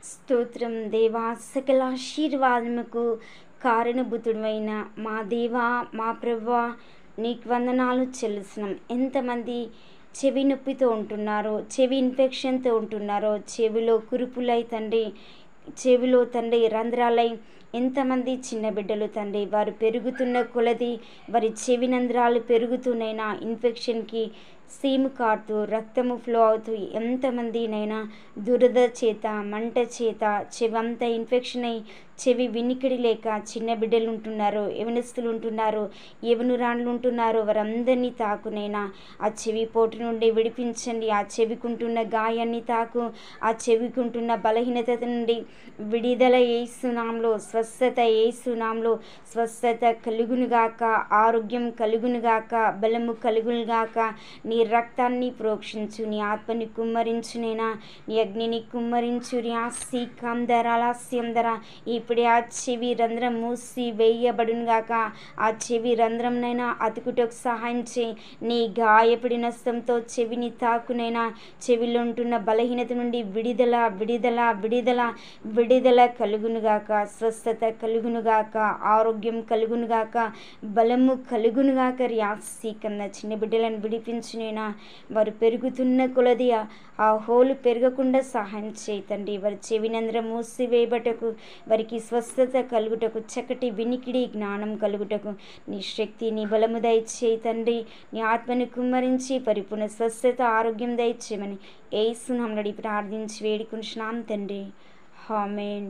స్తోత్రం దేవా, సకల ఆశీర్వాదముకు కారణభూతుడైన మా దేవా, మా ప్రభువా, నీకు వందనాలు చెల్లిస్తున్నాం. ఎంతమంది చెవి నొప్పితో ఉంటున్నారో, చెవి ఇన్ఫెక్షన్తో ఉంటున్నారో, చెవిలో కురుపులై తండ్రి, చెవిలో తండ్రి రంధ్రాలై ఎంతమంది చిన్న బిడ్డలు తండ్రి, వారు పెరుగుతున్న కొలది వారి చెవి రంధ్రాలు పెరుగుతూనైనా ఇన్ఫెక్షన్కి సీము కారుతూ రక్తము ఫ్లో అవుతూ ఎంతమందినైనా దురద చేత, మంట చేత చెవంతా ఇన్ఫెక్షన్ అయి చెవి వినికిడి లేక చిన్న బిడ్డలు ఉంటున్నారు, యవనస్తులు ఉంటున్నారు, యవనురాండ్లు ఉంటున్నారు. వారందరినీ తాకునైనా ఆ చెవి పోటు నుండి విడిపించండి. ఆ చెవికుంటున్న గాయాన్ని తాకు, ఆ చెవికుంటున్న బలహీనత నుండి విడుదల యేసునామములో, స్వస్థత యేసునామములో స్వస్థత కలుగునుగాక, ఆరోగ్యం కలుగునుగాక, బలము కలుగునుగాక. నీ రక్తాన్ని ప్రోక్షించు, నీ ఆత్మని కుమ్మరించునైనా, నీ అగ్నిని కుమ్మరించు. ర్యాసి కందరాలస్యం ధర ఇప్పుడే ఆ చెవి రంధ్రం మూసి వేయబడునుగాక. ఆ చెవి రంధ్రంనైనా అతుకుటకు సహాయం చేయి. నీ గాయపడిన హస్తంతో చెవిని తాకునైనా చెవిలో ఉంటున్న బలహీనత నుండి విడుదల విడుదల విడుదల విడుదల కలుగునుగాక, స్వస్థత కలుగునుగాక, ఆరోగ్యం కలుగునుగాక, బలము కలుగునుగాక. ర్యాసి కన్న చిన్న బిడ్డలను విడిపించునైనా వారు పెరుగుతున్న కొలది ఆ హోలు పెరగకుండా సహాయం చేయి తండ్రి. వారి చెవినంద్రం మూసివేయబటకు, వారికి స్వస్థత కలుగుటకు, చక్కటి వినికిడి జ్ఞానం కలుగుటకు నీ శక్తి, నీ బలము దయచేయి తండ్రి. నీ ఆత్మను కుమ్మరించి పరిపూర్ణ స్వస్థత, ఆరోగ్యం దయచేయమని యేసు నామములో ప్రార్థించి వేడుకుంటున్నాం తండ్రి. ఆమేన్.